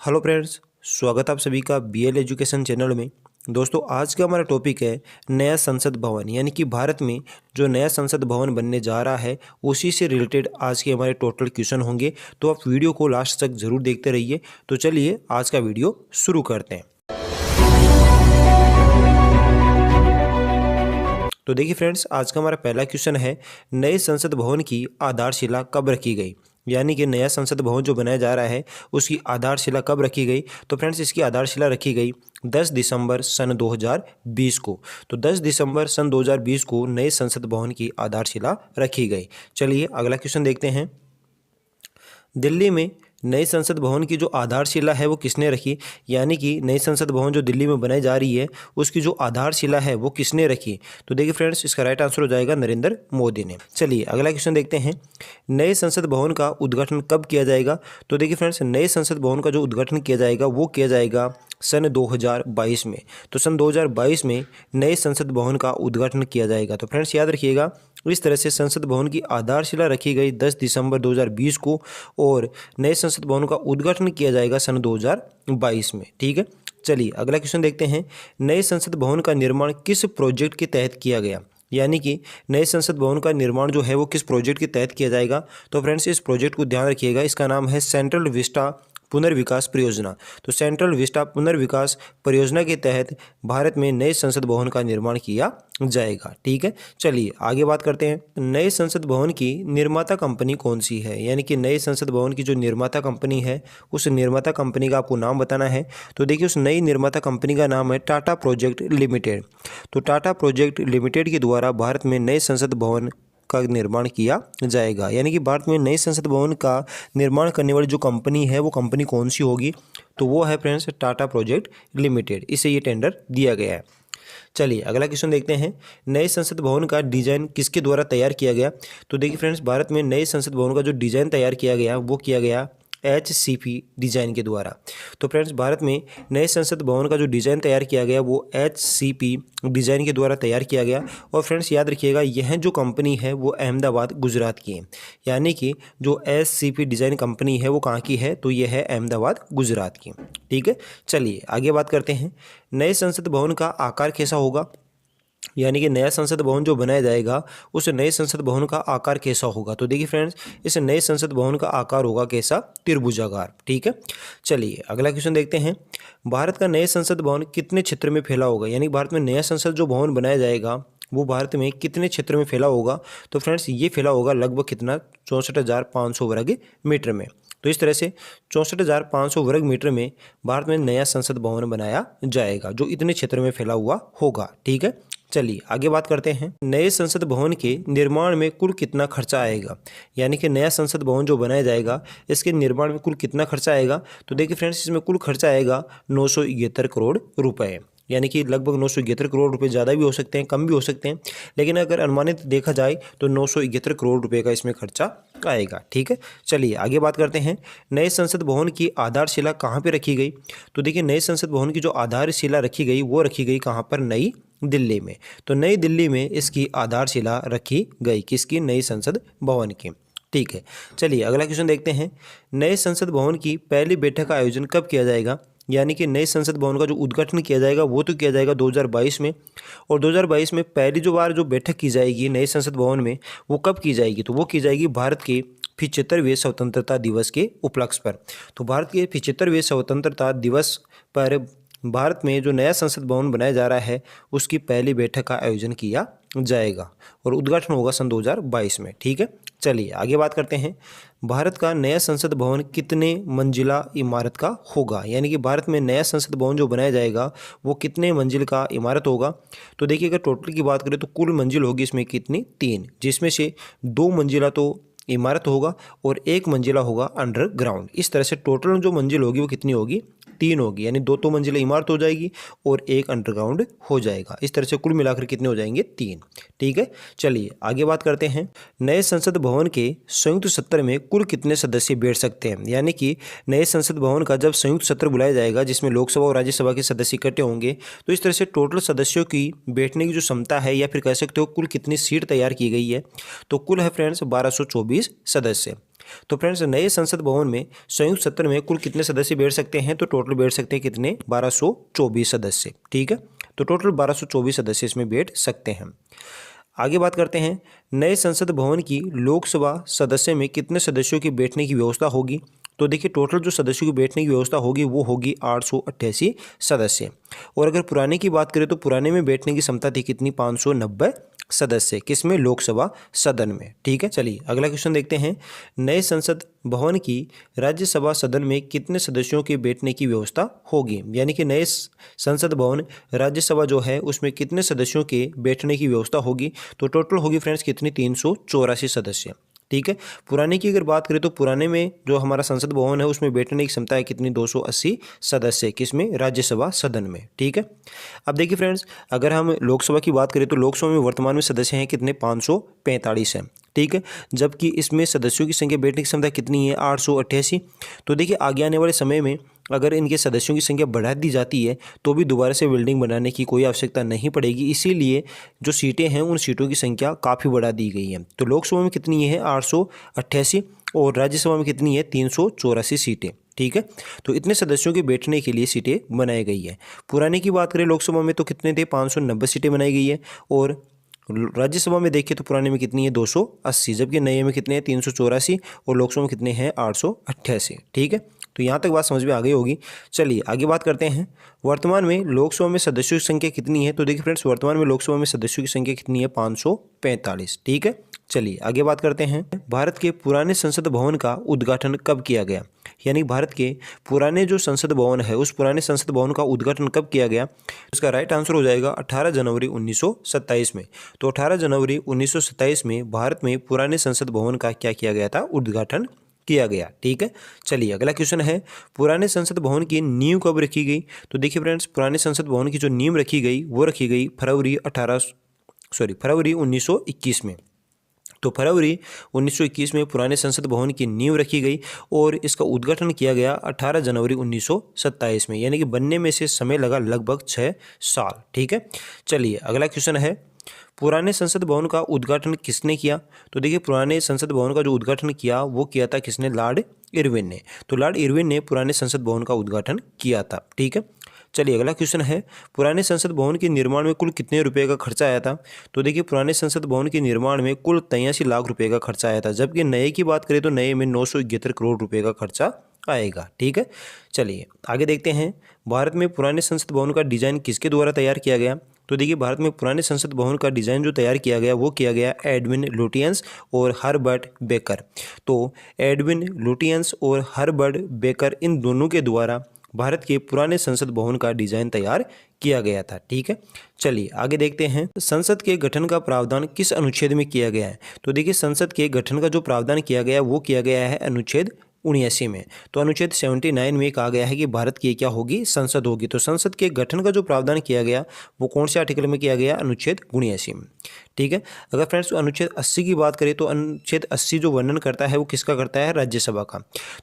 Hello friends, स्वागत आप सभी का बीएल एजुकेशन चैनल में। दोस्तों, आज का हमारा टॉपिक है नया संसद भवन, यानी कि भारत में जो नया संसद भवन बनने जा रहा है उसी से रिलेटेड आज के हमारे टोटल क्वेश्चन होंगे। तो आप वीडियो को लास्ट तक जरूर देखते रहिए। तो चलिए आज का वीडियो शुरू करते हैं। तो देखिए फ्रेंड्स, आज का हमारा पहला क्वेश्चन है, नए संसद भवन की आधारशिला कब रखी गई। यानी कि नया संसद भवन जो बनाया जा रहा है उसकी आधारशिला कब रखी गई। तो फ्रेंड्स, इसकी आधारशिला रखी गई 10 दिसंबर सन 2020 को। तो 10 दिसंबर सन 2020 को नए संसद भवन की आधारशिला रखी गई। चलिए अगला क्वेश्चन देखते हैं। दिल्ली में नए संसद भवन की जो आधारशिला है वो किसने रखी। यानी कि नई संसद भवन जो दिल्ली में बनाई जा रही है उसकी जो आधारशिला है वो किसने रखी। तो देखिए फ्रेंड्स, इसका राइट आंसर हो जाएगा नरेंद्र मोदी ने। चलिए अगला क्वेश्चन देखते हैं। नए संसद भवन का उद्घाटन कब किया जाएगा। तो देखिए फ्रेंड्स, नए संसद भवन का जो उद्घाटन किया जाएगा वो किया जाएगा सन 2022 में। तो सन 2022 में नए संसद भवन का उद्घाटन किया जाएगा। तो फ्रेंड्स याद रखिएगा, इस तरह से संसद भवन की आधारशिला रखी गई 10 दिसंबर 2020 को और नए संसद भवन का उद्घाटन किया जाएगा सन 2022 में। ठीक है, चलिए अगला क्वेश्चन देखते हैं। नए संसद भवन का निर्माण किस प्रोजेक्ट के तहत किया गया। यानी कि नए संसद भवन का निर्माण जो है वो किस प्रोजेक्ट के तहत किया जाएगा। तो फ्रेंड्स, इस प्रोजेक्ट को ध्यान रखिएगा, इसका नाम है सेंट्रल विस्टा पुनर्विकास परियोजना। तो सेंट्रल विस्टा पुनर्विकास परियोजना के तहत भारत में नए संसद भवन का निर्माण किया जाएगा। ठीक है, चलिए आगे बात करते हैं। नए संसद भवन की निर्माता कंपनी कौन सी है। यानी कि नए संसद भवन की जो निर्माता कंपनी है उस निर्माता कंपनी का आपको नाम बताना है। तो देखिए, उस नई निर्माता कंपनी का नाम है टाटा प्रोजेक्ट लिमिटेड। तो टाटा प्रोजेक्ट लिमिटेड के द्वारा भारत में नए संसद भवन का निर्माण किया जाएगा। यानी कि भारत में नए संसद भवन का निर्माण करने वाली जो कंपनी है वो कंपनी कौन सी होगी। तो वो है फ्रेंड्स टाटा प्रोजेक्ट लिमिटेड। इसे ये टेंडर दिया गया है। चलिए अगला क्वेश्चन देखते हैं। नए संसद भवन का डिजाइन किसके द्वारा तैयार किया गया। तो देखिए फ्रेंड्स, भारत में नए संसद भवन का जो डिजाइन तैयार किया गया वो किया गया HCP डिज़ाइन के द्वारा। तो फ्रेंड्स, भारत में नए संसद भवन का जो डिज़ाइन तैयार किया गया वो HCP डिज़ाइन के द्वारा तैयार किया गया। और फ्रेंड्स याद रखिएगा, यह जो कंपनी है वो अहमदाबाद गुजरात की है। यानी कि जो HCP डिज़ाइन कंपनी है वो कहाँ की है। तो यह है अहमदाबाद गुजरात की। ठीक है, चलिए आगे बात करते हैं। नए संसद भवन का आकार कैसा होगा। यानी कि नया संसद भवन जो बनाया जाएगा उस नए संसद भवन का आकार कैसा होगा। तो देखिए फ्रेंड्स, इस नए संसद भवन का आकार होगा कैसा, त्रिभुजाकार। ठीक है, चलिए अगला क्वेश्चन देखते हैं। भारत का नए संसद भवन कितने क्षेत्र में फैला होगा। यानी भारत में नया संसद जो भवन बनाया जाएगा वो भारत में कितने क्षेत्र में फैला होगा। तो फ्रेंड्स, ये फैला होगा लगभग कितना, 64,500 वर्ग मीटर में। तो इस तरह से 64,500 वर्ग मीटर में भारत में नया संसद भवन बनाया जाएगा जो इतने क्षेत्र में फैला हुआ होगा। ठीक है, चलिए आगे बात करते हैं। नए संसद भवन के निर्माण में कुल कितना खर्चा आएगा। यानी कि नया संसद भवन जो बनाया जाएगा इसके निर्माण में कुल कितना खर्चा आएगा। तो देखिए फ्रेंड्स, इसमें कुल खर्चा आएगा 971 करोड़ रुपए। यानी कि लगभग 971 करोड़ रुपए, ज़्यादा भी हो सकते हैं कम भी हो सकते हैं, लेकिन अगर अनुमानित देखा जाए तो 971 करोड़ रुपए का इसमें खर्चा आएगा। ठीक है, चलिए आगे बात करते हैं। नए संसद भवन की आधारशिला कहाँ पे रखी गई। तो देखिए, नए संसद भवन की जो आधारशिला रखी गई वो रखी गई कहाँ पर, नई दिल्ली में। तो नई दिल्ली में इसकी आधारशिला रखी गई, किसकी, नई संसद भवन की। ठीक है, चलिए अगला क्वेश्चन देखते हैं। नए संसद भवन की पहली बैठक का आयोजन कब किया जाएगा। यानी कि नए संसद भवन का जो उद्घाटन किया जाएगा वो तो किया जाएगा 2022 में। और 2022 में पहली जो बार जो बैठक की जाएगी नए संसद भवन में वो कब की जाएगी। तो वो की जाएगी भारत के 75वें स्वतंत्रता दिवस के उपलक्ष्य पर। तो भारत के 75वें स्वतंत्रता दिवस पर भारत में जो नया संसद भवन बनाया जा रहा है उसकी पहली बैठक का आयोजन किया जाएगा और उद्घाटन होगा सन 2022 में। ठीक है, चलिए आगे बात करते हैं। भारत का नया संसद भवन कितने मंजिला इमारत का होगा। यानी कि भारत में नया संसद भवन जो बनाया जाएगा वो कितने मंजिल का इमारत होगा। तो देखिए, अगर टोटल की बात करें तो कुल मंजिल होगी इसमें कितनी, 3, जिसमें से 2 मंजिला तो इमारत होगा और 1 मंजिला होगा अंडरग्राउंड। इस तरह से टोटल जो मंजिल होगी वो कितनी होगी, 3 होगी। यानी 2 तो मंजिला इमारत हो जाएगी और 1 अंडरग्राउंड हो जाएगा। इस तरह से कुल मिलाकर कितने हो जाएंगे, 3। ठीक है, चलिए आगे बात करते हैं। नए संसद भवन के संयुक्त सत्र में कुल कितने सदस्य बैठ सकते हैं। यानी कि नए संसद भवन का जब संयुक्त सत्र बुलाया जाएगा जिसमें लोकसभा और राज्यसभा के सदस्य इकट्ठे होंगे तो इस तरह से टोटल सदस्यों की बैठने की जो क्षमता है या फिर कह सकते हो कुल कितनी सीट तैयार की गई है। तो कुल है फ्रेंड्स 1224 सदस्य। तो फ्रेंड्स नए संसद भवन में संयुक्त सत्र में कुल कितने सदस्य बैठ सकते हैं? तो टोटल बैठ सकते हैं कितने? 1224 सदस्य। ठीक है, तो टोटल 1224 सदस्य इसमें बैठ सकते हैं। आगे बात करते हैं, नए संसद भवन की लोकसभा सदस्य में कितने सदस्यों की बैठने की व्यवस्था होगी? तो देखिए टोटल जो सदस्यों की बैठने की व्यवस्था होगी वो होगी 888 सदस्य। और अगर पुराने की बात करें तो पुराने में बैठने की क्षमता थी कितनी? 590 सदस्य। किसमें? लोकसभा सदन में। ठीक है, चलिए अगला क्वेश्चन देखते हैं, नए संसद भवन की राज्यसभा सदन में कितने सदस्यों के बैठने की व्यवस्था होगी? यानी कि नए संसद भवन राज्यसभा जो है उसमें कितने सदस्यों के बैठने की व्यवस्था होगी? तो टोटल होगी फ्रेंड्स कितनी? 384 सदस्य। ठीक है, पुराने की अगर बात करें तो पुराने में जो हमारा संसद भवन है उसमें बैठने की क्षमता है कितनी? 280 सदस्य। किसमें? राज्यसभा सदन में। ठीक है, अब देखिए फ्रेंड्स, अगर हम लोकसभा की बात करें तो लोकसभा में वर्तमान में सदस्य हैं कितने? 545 हैं। ठीक है, जबकि इसमें सदस्यों की संख्या बैठने की क्षमता कितनी है? 888। तो देखिए आगे आने वाले समय में अगर इनके सदस्यों की संख्या बढ़ा दी जाती है तो भी दोबारा से बिल्डिंग बनाने की कोई आवश्यकता नहीं पड़ेगी, इसीलिए जो सीटें हैं उन सीटों की संख्या काफ़ी बढ़ा दी गई है। तो लोकसभा में कितनी है? 888 और राज्यसभा में कितनी है? 384 सीटें। ठीक है, तो इतने सदस्यों के बैठने के लिए सीटें बनाई गई है। पुराने की बात करें लोकसभा में तो कितने थे? 590 सीटें बनाई गई है और राज्यसभा में देखिए तो पुराने में कितनी है? 280, जबकि नए में कितने हैं? 384 और लोकसभा में कितने हैं? 888। ठीक है, तो यहाँ तक बात समझ में आ गई होगी। चलिए आगे बात करते हैं, वर्तमान में लोकसभा में सदस्यों की संख्या कितनी है? तो देखिए फ्रेंड्स वर्तमान में लोकसभा में सदस्यों की संख्या कितनी है? 545। ठीक है, चलिए आगे बात करते हैं, भारत के पुराने संसद भवन का उद्घाटन कब किया गया? यानी भारत के पुराने जो संसद भवन है उस पुराने संसद भवन का उद्घाटन कब किया गया? इसका राइट आंसर हो जाएगा 18 जनवरी 1927 में। तो 18 जनवरी 1927 में भारत में पुराने संसद भवन का क्या किया गया था? उद्घाटन किया गया। ठीक है, चलिए अगला क्वेश्चन है, पुराने संसद भवन की नींव कब रखी गई? तो देखिए फ्रेंड्स पुराने संसद भवन की जो नींव रखी गई वो रखी गई फरवरी 1921 में। तो फरवरी 1921 में पुराने संसद भवन की नींव रखी गई और इसका उद्घाटन किया गया 18 जनवरी 1927 में, यानी कि बनने में से समय लगा लगभग 6 साल। ठीक है, चलिए अगला क्वेश्चन है, पुराने संसद भवन का उद्घाटन किसने किया? तो देखिए पुराने संसद भवन का जो उद्घाटन किया वो किया था किसने? लॉर्ड इरविन ने। तो लॉर्ड इरविन ने पुराने संसद भवन का उद्घाटन किया था। ठीक है, चलिए अगला क्वेश्चन है, पुराने संसद भवन के निर्माण में कुल कितने रुपए का खर्चा आया था? तो देखिए पुराने संसद भवन के निर्माण में कुल 83 लाख रुपए का खर्चा आया था, जबकि नए की बात करें तो नए में 971 करोड़ रुपए का खर्चा आएगा। ठीक है, चलिए आगे देखते हैं, भारत में पुराने संसद भवन का डिजाइन किसके द्वारा तैयार किया गया? तो देखिए भारत में पुराने संसद भवन का डिज़ाइन जो तैयार किया गया वो किया गया एडविन लुटियंस और हर्बर्ट बेकर। तो एडविन लुटियंस और हर्बर्ट बेकर इन दोनों के द्वारा भारत के पुराने संसद भवन का डिज़ाइन तैयार किया गया था। ठीक है, चलिए आगे देखते हैं, संसद के गठन का प्रावधान किस अनुच्छेद में किया गया है? तो देखिए संसद के गठन का जो प्रावधान किया गया है वो किया गया है अनुच्छेद 79 में। तो अनुच्छेद 79 में कहा गया है कि भारत की क्या होगी? संसद होगी। तो संसद के गठन का जो प्रावधान किया गया वो कौन से आर्टिकल में किया गया? अनुच्छेद 79 में। ठीक है, अगर फ्रेंड्स अनुच्छेद 80 की बात करें तो अनुच्छेद 80 जो वर्णन करता है वो किसका करता है? राज्यसभा का।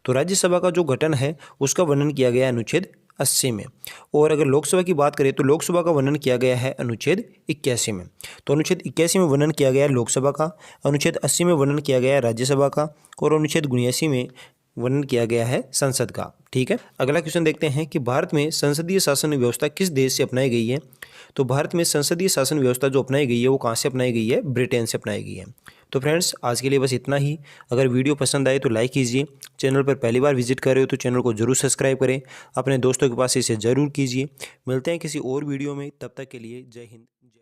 तो राज्यसभा का जो गठन है उसका वर्णन किया गया है अनुच्छेद 80 में। और अगर लोकसभा की बात करें तो लोकसभा का वर्णन किया गया है अनुच्छेद 81 में। तो अनुच्छेद 81 में वर्णन किया गया है लोकसभा का, अनुच्छेद 80 में वर्णन किया गया है राज्यसभा का और अनुच्छेद 79 में वर्णन किया गया है संसद का। ठीक है, अगला क्वेश्चन देखते हैं कि भारत में संसदीय शासन व्यवस्था किस देश से अपनाई गई है? तो भारत में संसदीय शासन व्यवस्था जो अपनाई गई है वो कहाँ से अपनाई गई है? ब्रिटेन से अपनाई गई है। तो फ्रेंड्स आज के लिए बस इतना ही। अगर वीडियो पसंद आए तो लाइक कीजिए, चैनल पर पहली बार विजिट कर रहे हो तो चैनल को जरूर सब्सक्राइब करें, अपने दोस्तों के पास इसे ज़रूर कीजिए। मिलते हैं किसी और वीडियो में, तब तक के लिए जय हिंद।